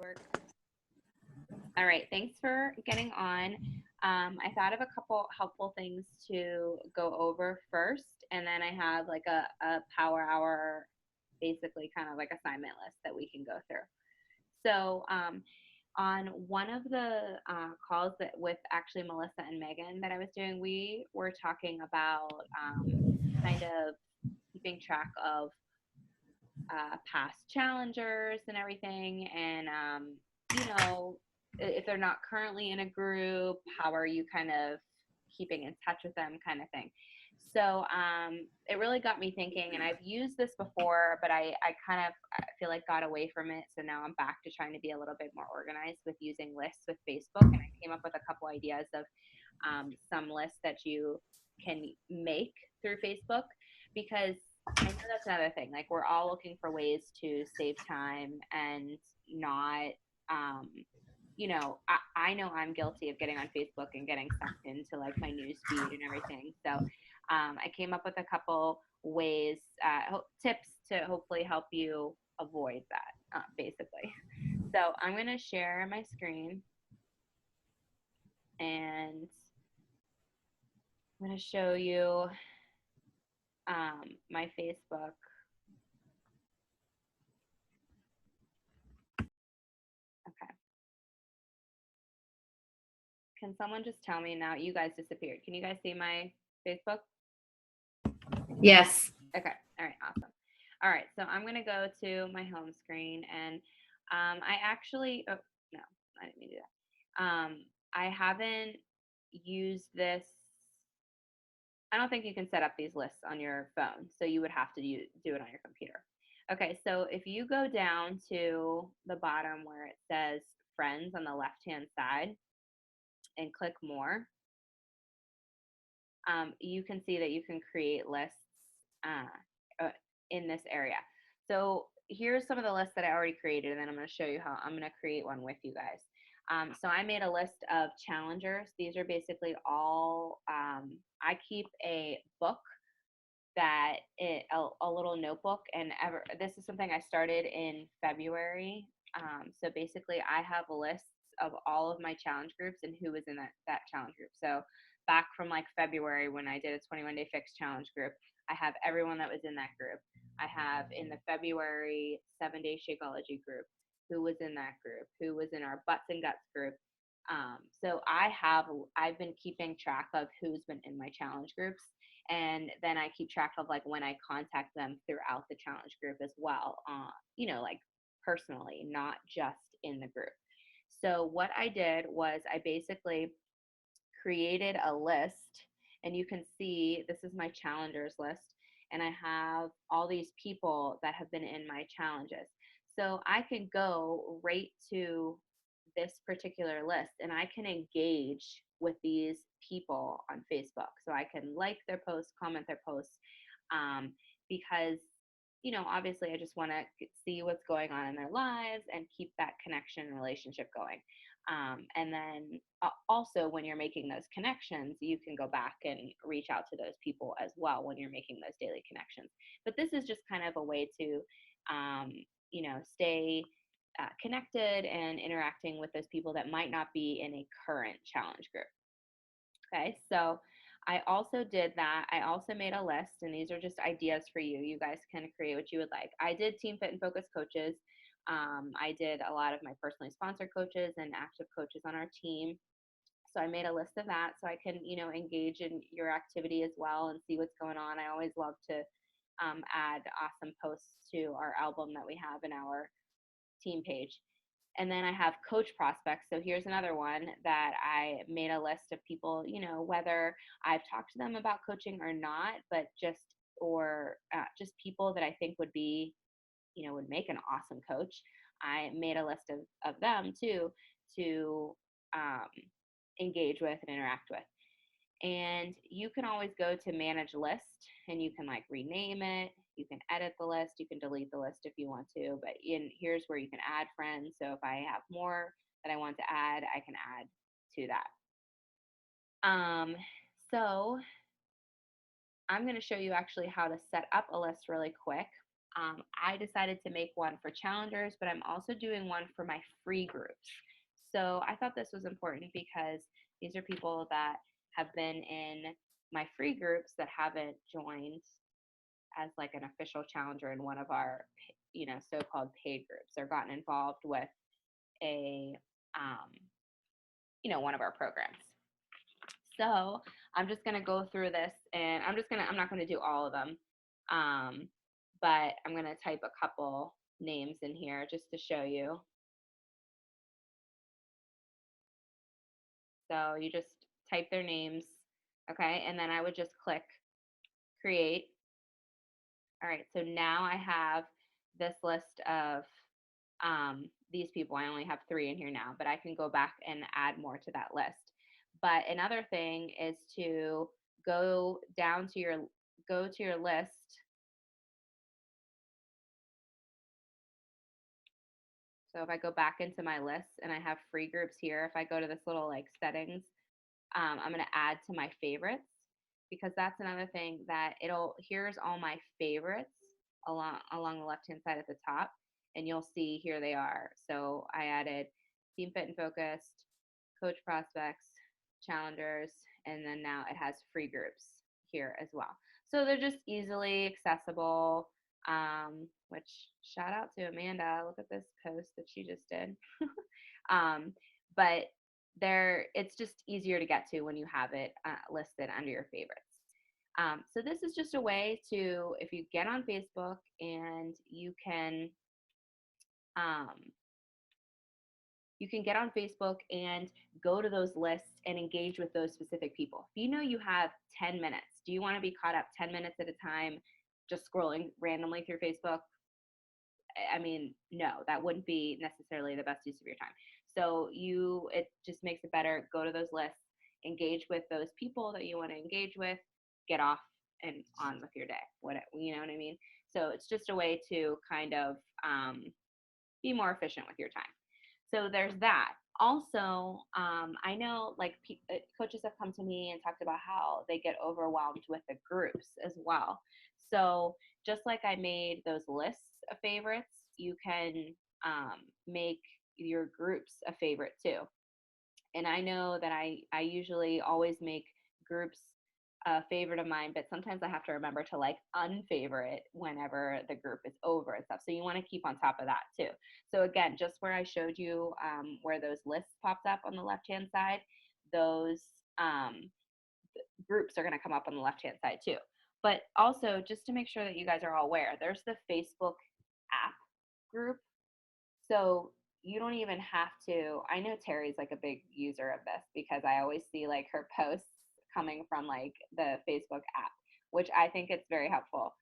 Work. All right, thanks for getting on. I thought of a couple helpful things to go over first, and then I have like a power hour, basically kind of like assignment list that we can go through. So on one of the calls that with actually Melissa and Megan that I was doing, we were talking about kind of keeping track of past challengers and everything, and you know, if they're not currently in a group, how are you kind of keeping in touch with them, kind of thing. So it really got me thinking, and I've used this before, but I kind of I feel like got away from it. So now I'm back to trying to be a little bit more organized with using lists with Facebook, and I came up with a couple ideas of some lists that you can make through Facebook, because I know that's another thing. Like, we're all looking for ways to save time and not, um, I know I'm guilty of getting on Facebook and getting sucked into like my news feed and everything. So I came up with a couple ways, tips to hopefully help you avoid that, basically. So I'm going to share my screen, and I'm going to show you my Facebook. Okay. Can someone just tell me now? You guys disappeared. Can you guys see my Facebook? Yes. Okay. All right. Awesome. All right. So I'm going to go to my home screen, and I actually, oh, no, I didn't mean to do that. I haven't used this. I don't think you can set up these lists on your phone. So you would have to do it on your computer. Okay. So if you go down to the bottom where it says friends on the left-hand side and click more, you can see that you can create lists in this area. So here's some of the lists that I already created, and then I'm going to show you how I'm going to create one with you guys. So I made a list of challengers. These are basically all, I keep a book a little notebook, and this is something I started in February. So basically I have lists of all of my challenge groups and who was in that challenge group. So back from like February, when I did a 21-day fix challenge group, I have everyone that was in that group. I have in the February 7-day Shakeology group who was in that group, who was in our butts and guts group. So I've been keeping track of who's been in my challenge groups, and then I keep track of like when I contact them throughout the challenge group as well, like personally, not just in the group. So what I did was I basically created a list, and you can see this is my challengers list, and I have all these people that have been in my challenges. So I can go right to this particular list, and I can engage with these people on Facebook. So I can like their posts, comment their posts, because obviously I just want to see what's going on in their lives and keep that connection and relationship going. And then also, when you're making those connections, you can go back and reach out to those people as well when you're making those daily connections. But this is just kind of a way to, stay connected and interacting with those people that might not be in a current challenge group. Okay, so I also did that. I also made a list, and these are just ideas for you. You guys can create what you would like. I did Team Fit and Focus coaches. I did a lot of my personally sponsored coaches and active coaches on our team. So I made a list of that so I can, engage in your activity as well and see what's going on. I always love to add awesome posts to our album that we have in our team page. And then I have coach prospects. So here's another one that I made a list of people, whether I've talked to them about coaching or not, but just people that I think would be, would make an awesome coach. I made a list of them too to engage with and interact with. And you can always go to manage list, and you can like rename it. You can edit the list. You can delete the list if you want to. But here's where you can add friends. So if I have more that I want to add, I can add to that. So I'm going to show you actually how to set up a list really quick. I decided to make one for challengers, but I'm also doing one for my free groups. So I thought this was important because these are people that have been in my free groups that haven't joined as like an official challenger in one of our, so-called paid groups, or gotten involved with a, um, one of our programs. So I'm just gonna go through this, and I'm not gonna do all of them, um, but I'm gonna type a couple names in here just to show you. So you just type their names, okay, and then I would just click create. All right, so now I have this list of these people. I only have 3 in here now, but I can go back and add more to that list. But another thing is to go down to your list. So if I go back into my list and I have free groups here, if I go to this little like settings, I'm going to add to my favorites, because that's another thing that here's all my favorites along the left hand side at the top, and you'll see here they are. So I added Team Fit and Focused, Coach Prospects, Challengers, and then now it has free groups here as well. So they're just easily accessible. Which, shout out to Amanda. Look at this post that she just did. But it's just easier to get to when you have it listed under your favorites. So this is just a way to, if you get on Facebook, and you can get on Facebook and go to those lists and engage with those specific people. If you know you have 10 minutes, do you want to be caught up 10 minutes at a time just scrolling randomly through Facebook? I mean, no, that wouldn't be necessarily the best use of your time. So it just makes it better. Go to those lists, engage with those people that you want to engage with, get off and on with your day. You know what I mean? So it's just a way to kind of be more efficient with your time. So there's that. Also, I know like coaches have come to me and talked about how they get overwhelmed with the groups as well. So just like I made those lists of favorites, you can make your groups a favorite too. And I know that I usually always make groups a favorite of mine, but sometimes I have to remember to like unfavorite whenever the group is over and stuff. So you want to keep on top of that too. So again, just where I showed you where those lists popped up on the left-hand side, those groups are going to come up on the left-hand side too. But also, just to make sure that you guys are all aware, there's the Facebook app group. So you don't even have to, I know Terry's like a big user of this, because I always see like her posts coming from like the Facebook app, which I think it's very helpful.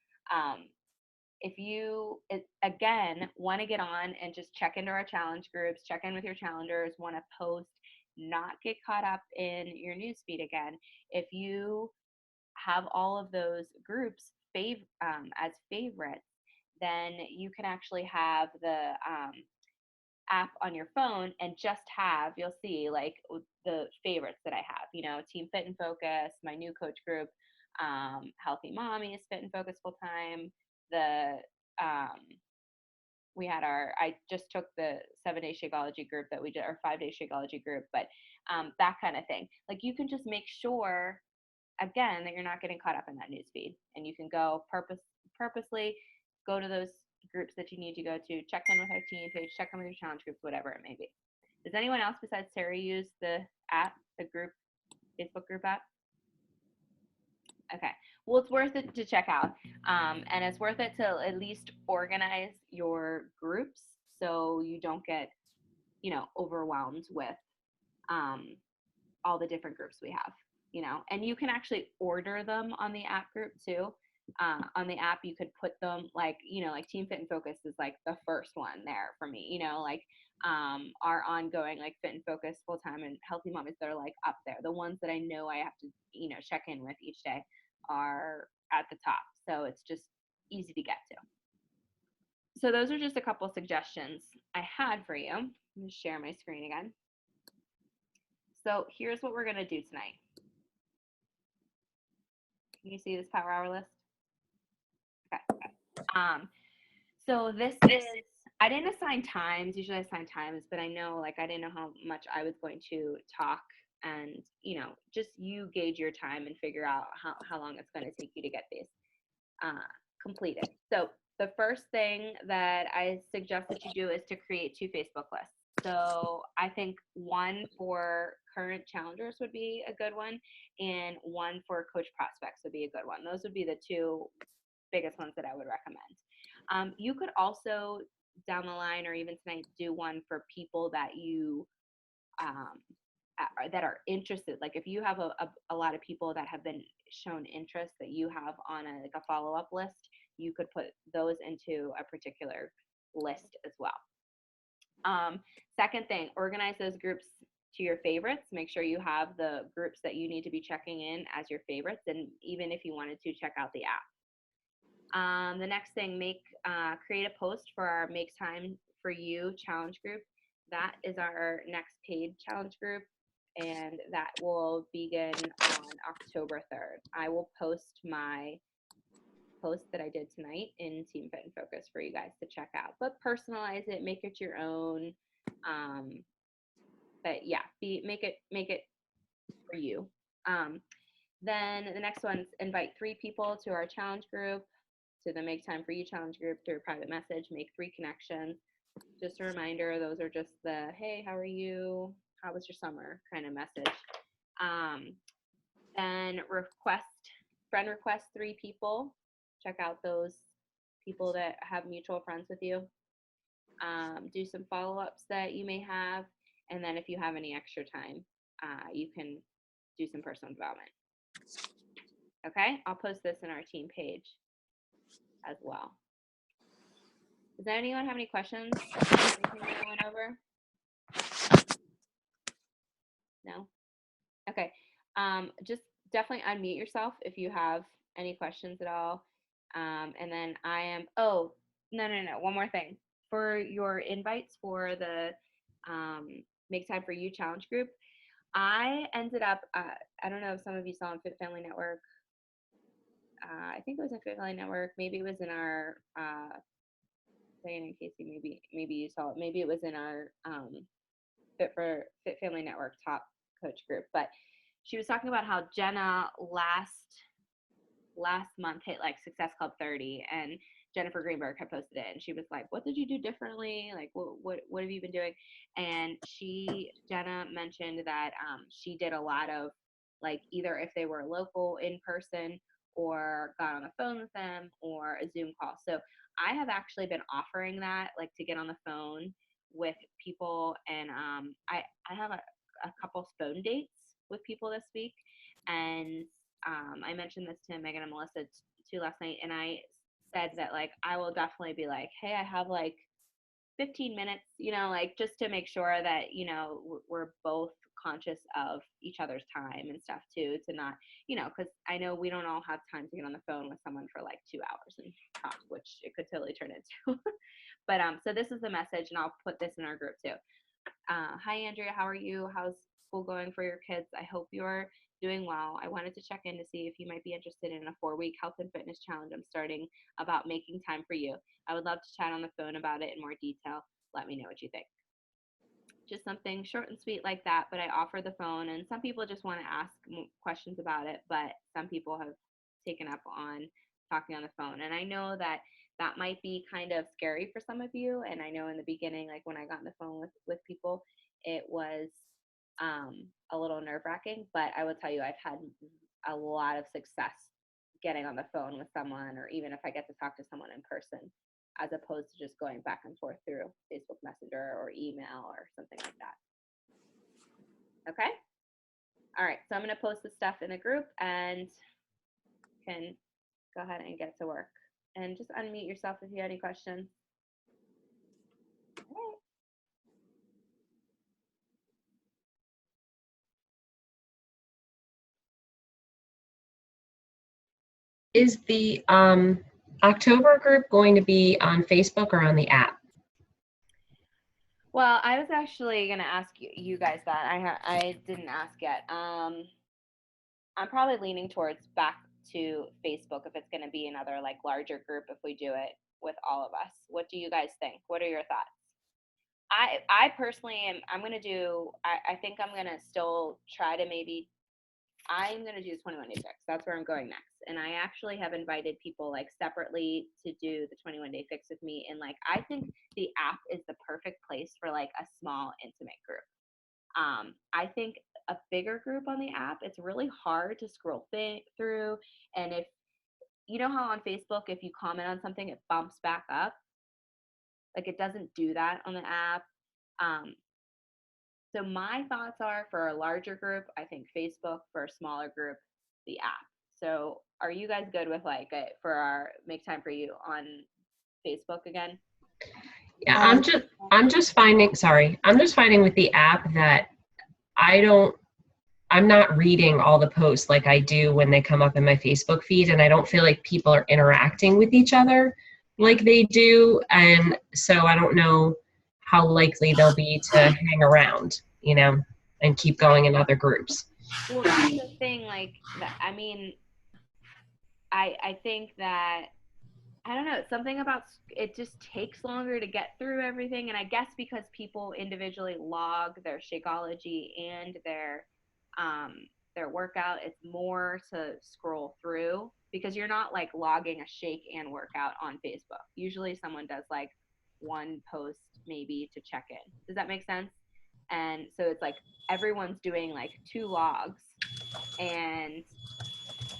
If you, again, want to get on and just check into our challenge groups, check in with your challengers, want to post, not get caught up in your newsfeed again, if you have all of those groups as favorites, then you can actually have the app on your phone and just have, you'll see like the favorites that I have, Team Fit and Focus, my new coach group, Healthy Mommies, Fit and Focus Full Time, I just took the 7-day Shakeology group that we did, or 5-day Shakeology group, but that kind of thing. Like you can just make sure, again, that you're not getting caught up in that news feed, and you can go purposely go to those groups that you need to go to, check in with our team page, check in with your challenge groups, whatever it may be. Does anyone else besides Terry use the app, the group, Facebook group app? Okay, well, it's worth it to check out, and it's worth it to at least organize your groups so you don't get, overwhelmed with all the different groups we have, and you can actually order them on the app group too. On the app, you could put them like Team Fit and Focus is like the first one there for me, like our ongoing like Fit and Focus Full Time and Healthy Mommies, that are like up there. The ones that I know I have to check in with each day are at the top, so it's just easy to get to. So those are just a couple suggestions I had for you. I'm going to share my screen again. So here's what we're going to do tonight. Can you see this power hour list? Okay. So this is, I didn't assign times. Usually I assign times, but I know, like, I didn't know how much I was going to talk, and, just you gauge your time and figure out how long it's going to take you to get these uh, completed. So the first thing that I suggest that you do is to create 2 Facebook lists. So I think one for current challengers would be a good one, and one for coach prospects would be a good one. Those would be the 2 biggest ones that I would recommend. You could also down the line, or even tonight, do one for people that you um, that are interested. Like if you have a lot of people that have been shown interest that you have on like a follow-up list, you could put those into a particular list as well. Second thing, organize those groups to your favorites. Make sure you have the groups that you need to be checking in as your favorites, and even if you wanted to, check out the app. The next thing, create a post for our Make Time for You challenge group. That is our next paid challenge group, and that will begin on October 3rd. I will post my post that I did tonight in Team Fit and Focus for you guys to check out. But personalize it, make it your own. But yeah, make it for you. Then the next one's invite 3 people to our challenge group, to the Make Time for You challenge group, through a private message. Make 3 connections. Just a reminder, those are just the, hey, how are you? How was your summer kind of message. Then friend request 3 people. Check out those people that have mutual friends with you. Do some follow-ups that you may have. And then if you have any extra time, you can do some personal development. Okay, I'll post this in our team page as well. Does anyone have any questions? Anything that I went over? No? Okay. Just definitely unmute yourself if you have any questions at all. And then no. One more thing. For your invites for the Make Time for You challenge group, I ended up, I don't know if some of you saw on Fit Family Network. I think it was in Fit Family Network. Maybe it was in our, Diane and Casey, maybe you saw it. Maybe it was in our Fit Family Network top coach group. But she was talking about how Jenna last month hit like Success Club 30, and Jennifer Greenberg had posted it, and she was like, what did you do differently? Like, what have you been doing? And Jenna mentioned that she did a lot of, like, either if they were local in person, or got on the phone with them, or a Zoom call. So I have actually been offering that, like, to get on the phone with people, and I have a couple phone dates with people this week, and I mentioned this to Megan and Melissa too last night, and I said that, like, I will definitely be like, hey, I have like 15 minutes, like, just to make sure that, we're both conscious of each other's time and stuff too, to not, because I know we don't all have time to get on the phone with someone for like 2 hours and talk, which it could totally turn into. But so this is the message, and I'll put this in our group too. Hi, Andrea, how are you? How's school going for your kids? I hope you're doing well. I wanted to check in to see if you might be interested in a 4-week health and fitness challenge I'm starting about making time for you. I would love to chat on the phone about it in more detail. Let me know what you think. Just something short and sweet like that, but I offer the phone, and some people just want to ask questions about it, but some people have taken up on talking on the phone. And I know that might be kind of scary for some of you, and I know in the beginning, like when I got on the phone with people, it was a little nerve-wracking, but I will tell you, I've had a lot of success getting on the phone with someone, or even if I get to talk to someone in person, as opposed to just going back and forth through Facebook Messenger or email or something like that. Okay? All right, so I'm going to post the stuff in the group, and can go ahead and get to work. And just unmute yourself if you have any questions. Is the October group going to be on Facebook or on the app? Well, I was actually going to ask you guys that. I didn't ask yet. I'm probably leaning towards back to Facebook if it's going to be another like larger group if we do it. with all of us. What do you guys think? What are your thoughts? I personally am. I'm gonna do. I think I'm gonna still try to maybe. I'm gonna do 21 Day Fix. That's where I'm going next. And I actually have invited people like separately to do the 21 Day Fix with me. And like I think the app is the perfect place for like a small intimate group. I think a bigger group on the app, it's really hard to scroll through. And if you know how on Facebook, if you comment on something, it bumps back up. Like it doesn't do that on the app. Um, so my thoughts are for a larger group, I think Facebook. For a smaller group, the app. So are you guys good with like for our make time for you on Facebook again? Yeah, I'm just finding with the app that I don't I'm not reading all the posts like I do when they come up in my Facebook feed, and I don't feel like people are interacting with each other like they do. And so I don't know how likely they'll be to hang around, and keep going in other groups. Well, that's the thing. Like, I mean, I think that I don't know, something about it just takes longer to get through everything. And I guess because people individually log their Shakeology and their workout, it's more to scroll through because you're not like logging a shake and workout on Facebook. Usually someone does like one post maybe to check in. Does that make sense? And so it's like everyone's doing like two logs and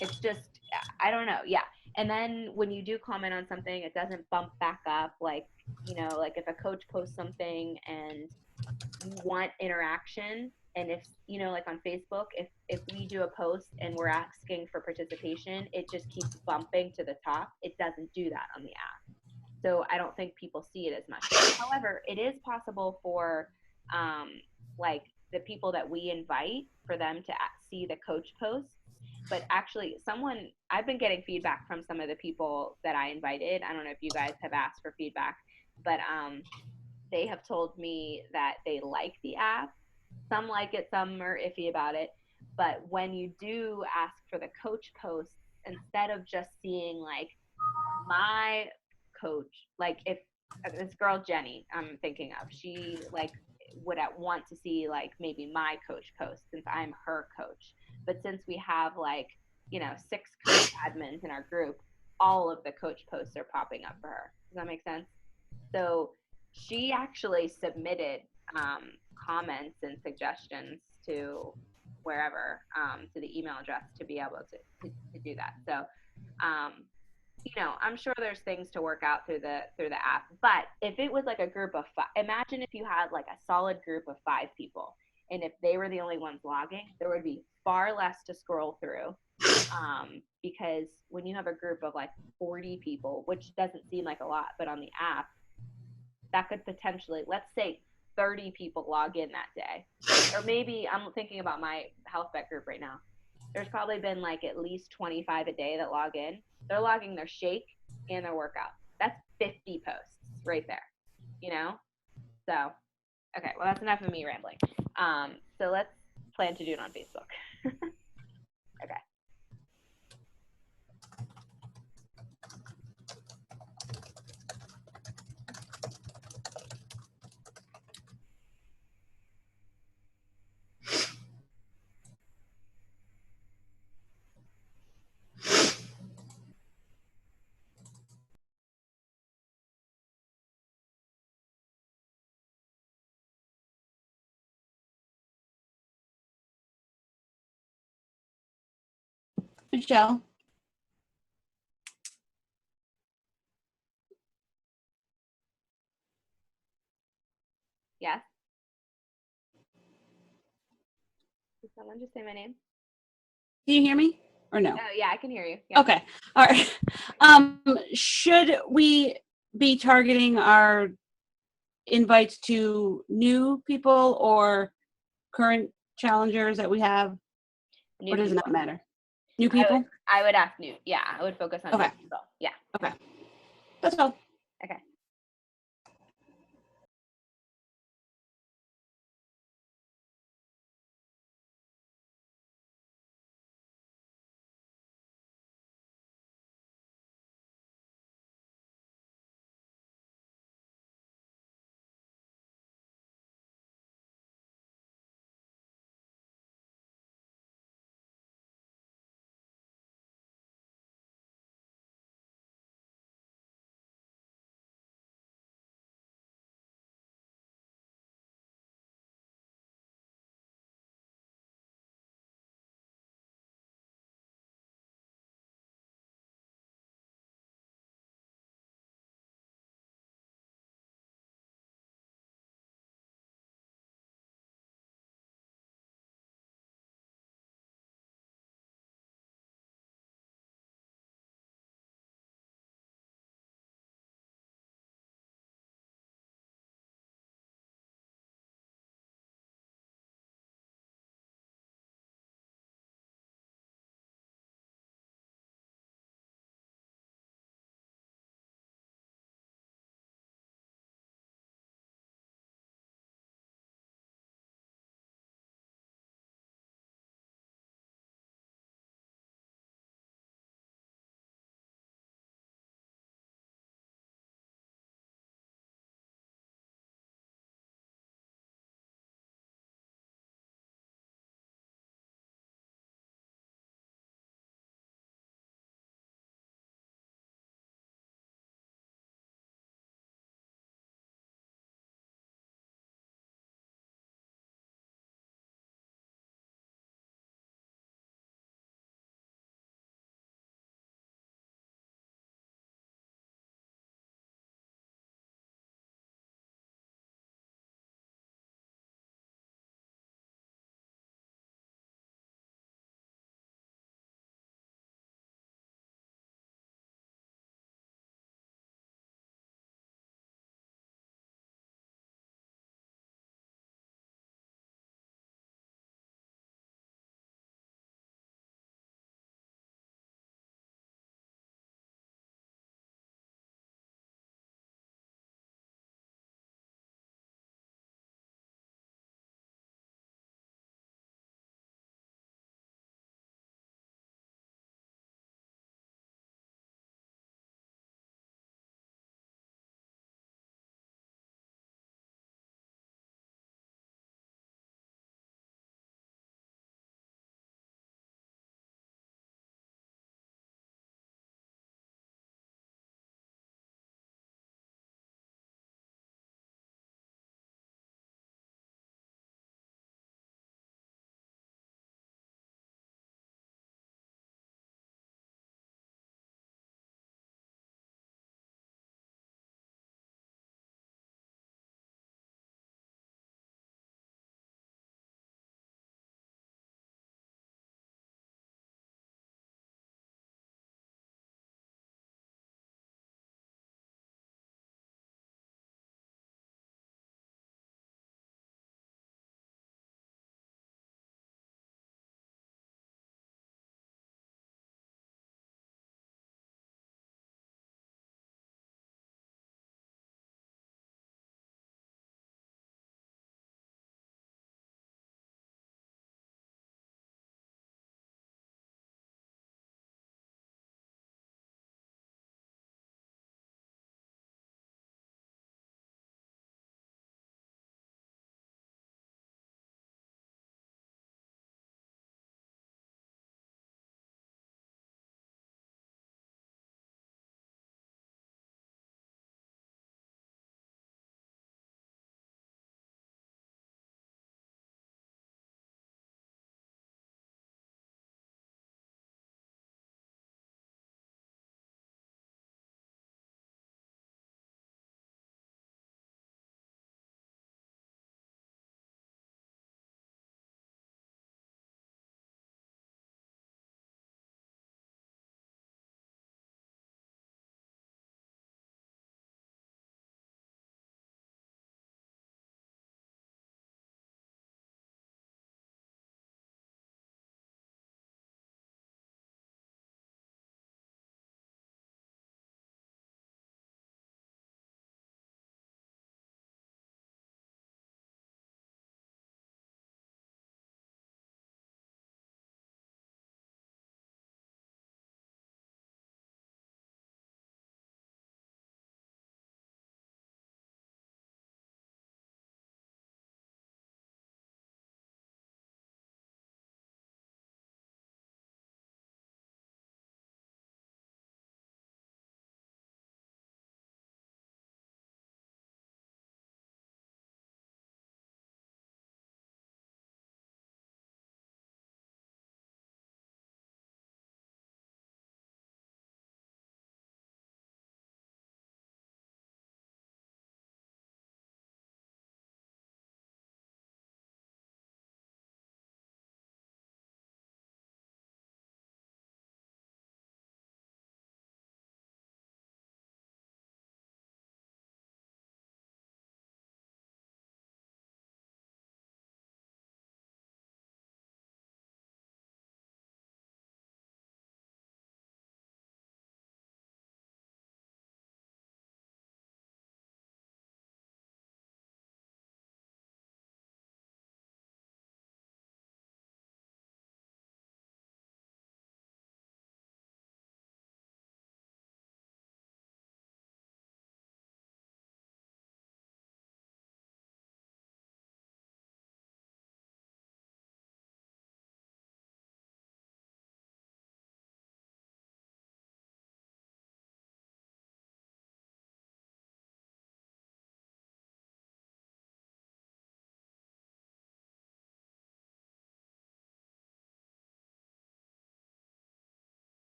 it's just I don't know. Yeah. And then when you do comment on something, it doesn't bump back up like, like if a coach posts something and you want interaction and if like on Facebook, if we do a post and we're asking for participation, it just keeps bumping to the top. It doesn't do that on the app. So I don't think people see it as much. However, it is possible for um, like the people that we invite for them to see the coach posts. But actually, I've been getting feedback from some of the people that I invited. I don't know if you guys have asked for feedback, but they have told me that they like the app. Some like it, some are iffy about it. But when you do ask for the coach posts, instead of just seeing like my coach, like if this girl Jenny I'm thinking of, she like would want to see like maybe my coach post since I'm her coach. But since we have like, 6 coach admins in our group, all of the coach posts are popping up for her. Does that make sense? So she actually submitted comments and suggestions to wherever, to the email address to be able to do that. So I'm sure there's things to work out through the app. But if it was like a group of five, imagine if you had like a solid group of 5 people, and if they were the only ones logging, there would be far less to scroll through. Because when you have a group of like 40 people, which doesn't seem like a lot, but on the app, that could potentially, let's say 30 people log in that day. Or maybe I'm thinking about my health bet group right now. There's probably been like at least 25 a day that log in. They're logging their shake and their workout. That's 50 posts right there, you know? So, okay, well, that's enough of me rambling. So let's plan to do it on Facebook. Okay. Michelle. Yes? Did someone just say my name? Can you hear me or no? Oh, yeah, I can hear you. Yeah. Okay. All right. Should we be targeting our invites to new people or current challengers that we have, New or does it people. not matter? New I would, people? I would ask new. Yeah, I would focus on new Okay. people. Yeah. Okay. That's all. Okay.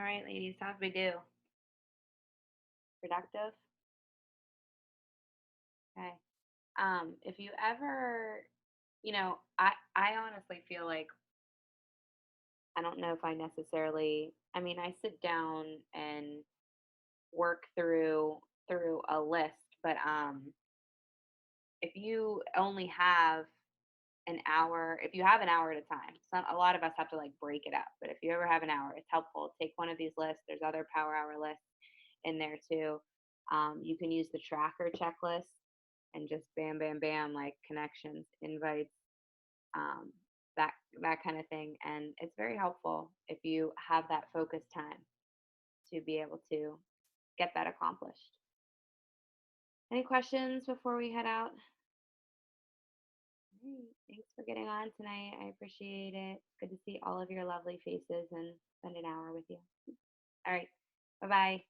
All right, ladies, how'd we do? Productive? Okay. If you ever, I honestly feel like I don't know if I necessarily, I mean, I sit down and work through a list, but if you only have an hour, if you have an hour at a time, a lot of us have to like break it up, but if you ever have an hour, it's helpful. Take one of these lists. There's other power hour lists in there too. You can use the tracker checklist and just bam, bam, bam, like connections, invites, um, that that kind of thing. And it's very helpful if you have that focus time to be able to get that accomplished. Any questions before we head out? All right. Thanks for getting on tonight. I appreciate it. It's good to see all of your lovely faces and spend an hour with you. All right. Bye bye.